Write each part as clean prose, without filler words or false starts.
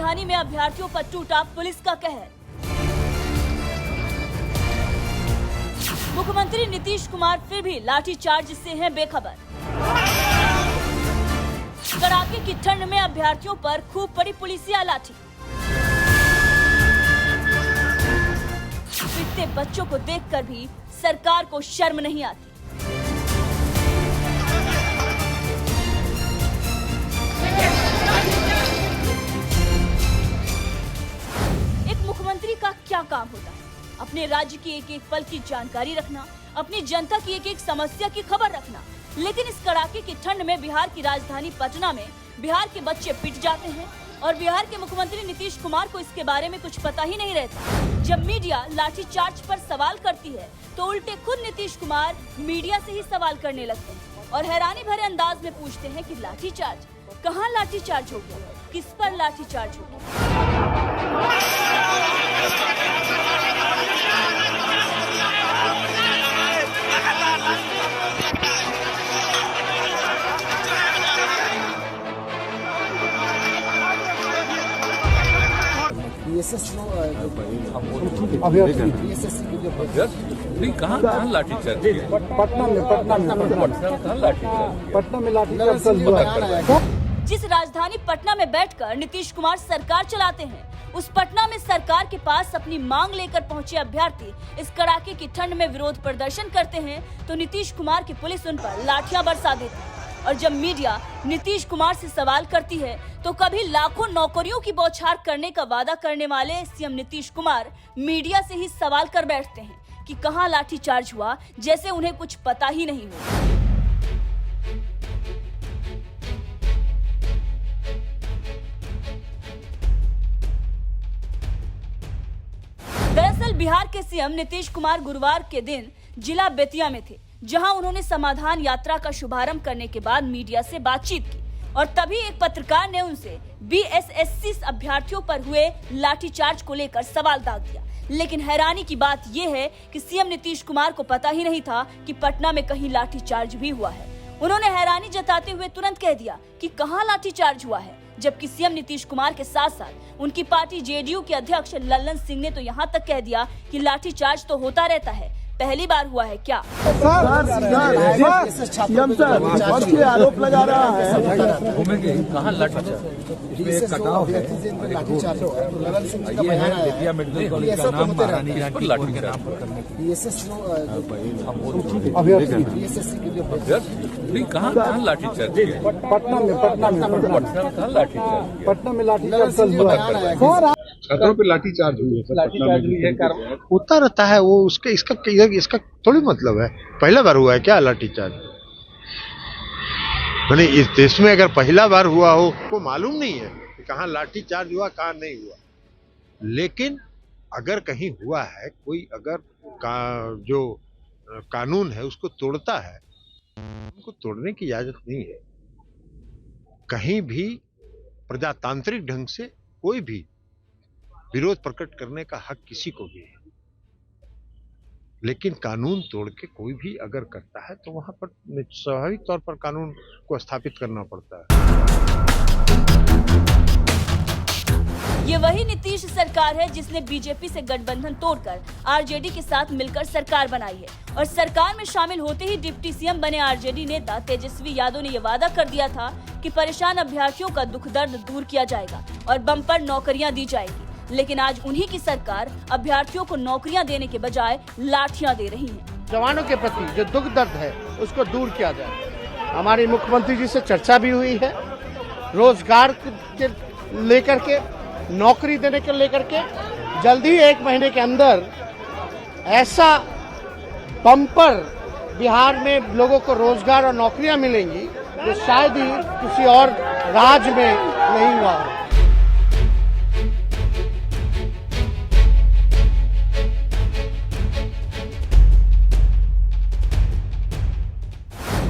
राजधानी में अभ्यर्थियों पर टूटा पुलिस का कहर। मुख्यमंत्री नीतीश कुमार फिर भी लाठीचार्ज से हैं बेखबर। कड़ाके की ठंड में अभ्यर्थियों पर खूब पड़ी पुलिसिया लाठी। पिटते बच्चों को देखकर भी सरकार को शर्म नहीं आती। एक मुख्यमंत्री का क्या काम होता है? अपने राज्य की एक एक पल की जानकारी रखना, अपनी जनता की एक एक समस्या की खबर रखना। लेकिन इस कड़ाके की ठंड में बिहार की राजधानी पटना में बिहार के बच्चे पिट जाते हैं और बिहार के मुख्यमंत्री नीतीश कुमार को इसके बारे में कुछ पता ही नहीं रहता। जब मीडिया लाठीचार्ज पर सवाल करती है तो उल्टे खुद नीतीश कुमार मीडिया से ही सवाल करने लगते हैं और हैरानी भरे अंदाज में पूछते हैं कि लाठीचार्ज कहाँ लाठीचार्ज हो गया, किस पर लाठीचार्ज हो गया। नहीं, कहाँ लाठीचार्ज किया? पटना में लाठीचार्ज हुआ है। जिस राजधानी पटना में बैठकर नीतीश कुमार सरकार चलाते हैं, उस पटना में सरकार के पास अपनी मांग लेकर पहुंचे अभ्यर्थी इस कड़ाके की ठंड में विरोध प्रदर्शन करते हैं तो नीतीश कुमार की पुलिस उन पर लाठियां बरसा देती है। और जब मीडिया नीतीश कुमार से सवाल करती है तो कभी लाखों नौकरियों की बौछार करने का वादा करने वाले सीएम नीतीश कुमार मीडिया से ही सवाल कर बैठते हैं कि कहां लाठीचार्ज हुआ, जैसे उन्हें कुछ पता ही नहीं हो। दरअसल बिहार के सीएम नीतीश कुमार गुरुवार के दिन जिला बेतिया में थे, जहां उन्होंने समाधान यात्रा का शुभारंभ करने के बाद मीडिया से बातचीत की और तभी एक पत्रकार ने उनसे बीएसएससी अभ्यर्थियों पर हुए लाठीचार्ज को लेकर सवाल दाग दिया। लेकिन हैरानी की बात यह है कि सीएम नीतीश कुमार को पता ही नहीं था कि पटना में कहीं लाठीचार्ज भी हुआ है। उन्होंने हैरानी जताते हुए तुरंत कह दिया कि कहां लाठीचार्ज हुआ है, जबकि सीएम नीतीश कुमार के साथ साथ उनकी पार्टी जेडीयू के अध्यक्ष लल्लन सिंह ने तो यहां तक कह दिया कि लाठीचार्ज तो होता रहता है, पहली बार हुआ है क्या? आरोप लगा रहा है। कहाँ लाठीचार्ज? कटाव है। मेडिकल कॉलेज का नाम महारानी की लाठीचार्ज। नहीं, कहाँ लाठीचार्ज किया? पटना में लाठीचार्ज हुआ है। छात्रों पे लाठीचार्ज हुई है। होता रहता है वो, इसका थोड़ी मतलब है पहला बार हुआ है क्या लाठीचार्ज? मैंने इस देश में अगर पहला बार हुआ हो तो मालूम नहीं है कि कहाँ लाठीचार्ज हुआ कहाँ नहीं हुआ। लेकिन अगर कहीं हुआ है, कोई अगर जो कानून है उसको तोड़ता है, उनको तोड़ने की इजाजत नहीं है। कहीं भी प्रजातांत्रिक ढंग से कोई भी विरोध प्रकट करने का हक किसी को भी है, लेकिन कानून तोड़ के कोई भी अगर करता है तो वहां पर स्वाभाविक तौर पर कानून को स्थापित करना पड़ता है। ये वही नीतीश सरकार है जिसने बीजेपी से गठबंधन तोड़कर आरजेडी के साथ मिलकर सरकार बनाई है और सरकार में शामिल होते ही डिप्टी सीएम बने आरजेडी नेता तेजस्वी यादव ने यह वादा कर दिया था कि परेशान अभ्यर्थियों का दुख दर्द दूर किया जाएगा और बम्पर नौकरियां दी जाएगी। लेकिन आज उन्हीं की सरकार अभ्यर्थियों को नौकरियां देने के बजाय लाठियां दे रही है। जवानों के प्रति जो दुख दर्द है उसको दूर किया जाए। हमारी मुख्यमंत्री जी से चर्चा भी हुई है, रोजगार के लेकर के, नौकरी देने के लेकर के। जल्दी 1 महीने के अंदर ऐसा बम्पर बिहार में लोगों को रोजगार और नौकरियां मिलेंगी जो शायद ही किसी और राज्य में नहीं हुआ हो।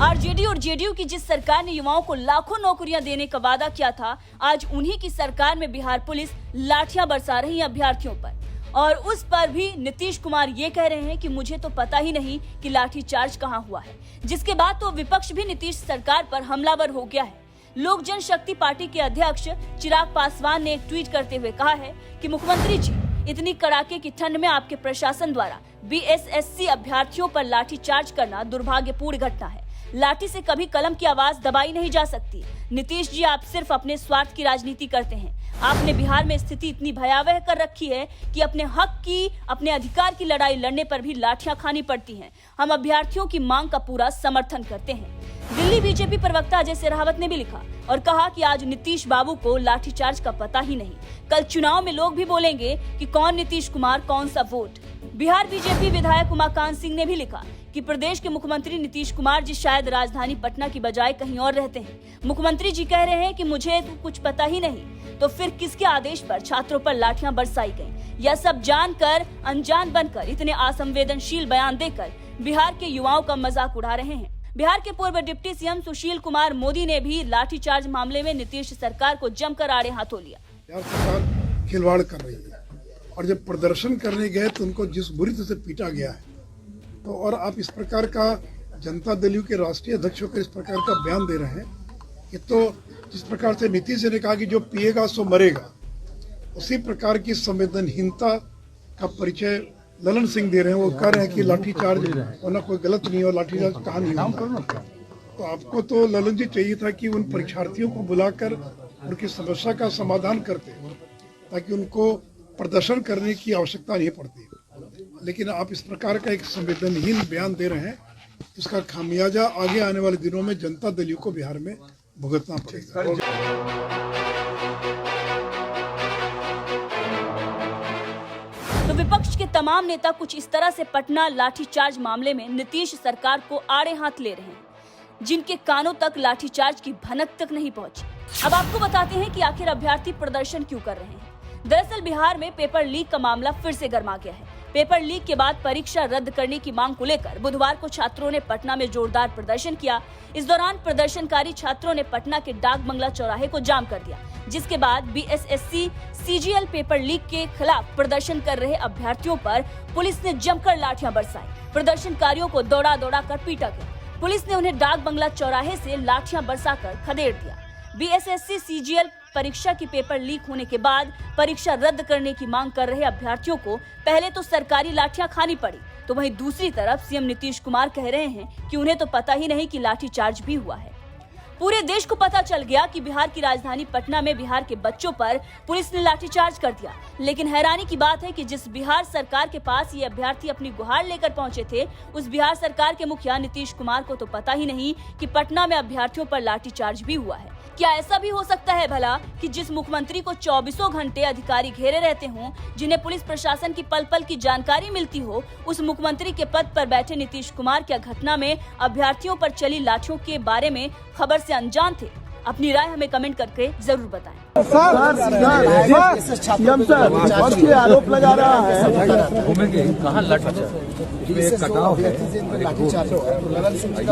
आरजेडी और जेडीयू की जिस सरकार ने युवाओं को लाखों नौकरियां देने का वादा किया था, आज उन्हीं की सरकार में बिहार पुलिस लाठियां बरसा रही है अभ्यर्थियों पर। और उस पर भी नीतीश कुमार ये कह रहे हैं कि मुझे तो पता ही नहीं कि लाठीचार्ज कहां हुआ है, जिसके बाद तो विपक्ष भी नीतीश सरकार पर हमलावर हो गया है। लोक जनशक्ति पार्टी के अध्यक्ष चिराग पासवान ने एक ट्वीट करते हुए कहा है कि मुख्यमंत्री जी, इतनी कड़ाके की ठंड में आपके प्रशासन द्वारा बीएसएससी अभ्यर्थियों पर लाठीचार्ज करना दुर्भाग्यपूर्ण घटना है। लाठी से कभी कलम की आवाज दबाई नहीं जा सकती। नीतीश जी, आप सिर्फ अपने स्वार्थ की राजनीति करते हैं। आपने बिहार में स्थिति इतनी भयावह कर रखी है कि अपने हक की, अपने अधिकार की लड़ाई लड़ने पर भी लाठियां खानी पड़ती हैं। हम अभ्यर्थियों की मांग का पूरा समर्थन करते हैं। दिल्ली बीजेपी प्रवक्ता अजय शेरावत ने भी लिखा और कहा कि आज नीतीश बाबू को लाठीचार्ज का पता ही नहीं। कल चुनाव में लोग भी बोलेंगे कि कौन नीतीश कुमार, कौन सा वोट। बिहार बीजेपी विधायक उमाकांत सिंह ने भी लिखा कि प्रदेश के मुख्यमंत्री नीतीश कुमार जी शायद राजधानी पटना की बजाय कहीं और रहते हैं। मुख्यमंत्री जी कह रहे हैं कि मुझे तो कुछ पता ही नहीं, तो फिर किसके आदेश पर छात्रों पर लाठियां बरसाई गईं? यह सब जानकर अनजान बनकर इतने असंवेदनशील बयान देकर बिहार के युवाओं का मजाक उड़ा रहे हैं। बिहार के पूर्व डिप्टी सीएम सुशील कुमार मोदी ने भी लाठीचार्ज मामले में नीतीश सरकार को जमकर आड़े हाथों लिया। बिहार सरकार खिलवाड़ कर रही है और जब प्रदर्शन करने गए तो उनको जिस बुरी तरह से पीटा गया है, तो और आप इस प्रकार का जनता दल यू के राष्ट्रीय अध्यक्ष होकर इस प्रकार का बयान दे रहे हैं, ये तो जिस प्रकार से नीतीश जी ने कहा कि जो पिएगा सो मरेगा, उसी प्रकार की संवेदनहीनता का परिचय ललन सिंह दे रहे हैं। वो कह रहे हैं कि लाठीचार्ज होना कोई गलत नहीं हो, लाठीचार्ज कहाँ नहीं होता। तो आपको तो ललन जी चाहिए था कि उन परीक्षार्थियों को बुलाकर उनकी समस्या का समाधान करते, ताकि उनको प्रदर्शन करने की आवश्यकता नहीं पड़ती। लेकिन आप इस प्रकार का एक संवेदनहीन बयान दे रहे हैं, इसका खामियाजा आगे आने वाले दिनों में जनता दल यू को बिहार में भुगतना पड़ेगा। तो विपक्ष के तमाम नेता कुछ इस तरह से पटना लाठीचार्ज मामले में नीतीश सरकार को आड़े हाथ ले रहे हैं, जिनके कानों तक लाठीचार्ज की भनक तक नहीं पहुंची। अब आपको बताते हैं कि आखिर अभ्यर्थी प्रदर्शन क्यों कर रहे हैं। दरअसल बिहार में पेपर लीक का मामला फिर से गर्मा गया है। पेपर लीक के बाद परीक्षा रद्द करने की मांग को लेकर बुधवार को छात्रों ने पटना में जोरदार प्रदर्शन किया। इस दौरान प्रदर्शनकारी छात्रों ने पटना के डाक बंगला चौराहे को जाम कर दिया, जिसके बाद बीएसएससी सीजीएल पेपर लीक के खिलाफ प्रदर्शन कर रहे अभ्यर्थियों पर पुलिस ने जमकर लाठियां बरसाई। प्रदर्शनकारियों को दौड़ा दौड़ा कर पीटा गया। पुलिस ने उन्हें डाक बंगला चौराहे से लाठियां बरसाकर खदेड़ दिया। बीएसएससी सीजीएल परीक्षा की पेपर लीक होने के बाद परीक्षा रद्द करने की मांग कर रहे अभ्यर्थियों को पहले तो सरकारी लाठियां खानी पड़ी, तो वहीं दूसरी तरफ सीएम नीतीश कुमार कह रहे हैं कि उन्हें तो पता ही नहीं कि लाठीचार्ज भी हुआ है। पूरे देश को पता चल गया कि बिहार की राजधानी पटना में बिहार के बच्चों पर पुलिस ने लाठीचार्ज कर दिया। लेकिन हैरानी की बात है कि जिस बिहार सरकार के पास ये अभ्यर्थी अपनी गुहार लेकर पहुंचे थे, उस बिहार सरकार के मुखिया नीतीश कुमार को तो पता ही नहीं कि पटना में अभ्यर्थियों पर लाठीचार्ज भी हुआ है। क्या ऐसा भी हो सकता है भला कि जिस मुख्यमंत्री को 24 घंटे अधिकारी घेरे रहते हों, जिन्हें पुलिस प्रशासन की पल पल की जानकारी मिलती हो, उस मुख्यमंत्री के पद पर बैठे नीतीश कुमार क्या घटना में अभ्यर्थियों पर चली लाठियों के बारे में खबर से अनजान थे? अपनी राय हमें कमेंट करके जरूर बताएं। सर आरोप लगा रहा है। घूमेंगे कहाँ लाठीचार्ज? इसमें एक कटाव है,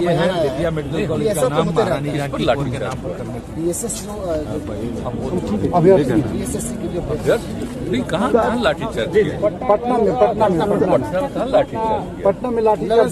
ये है बेतिया मेडिकल कॉलेज का नाम महारानी यहाँ की लाठीचार्ज नहीं, कहाँ लाठीचार्ज किया? पटना में कहाँ लाठीचार्ज किया? पटना में लाठीचार्ज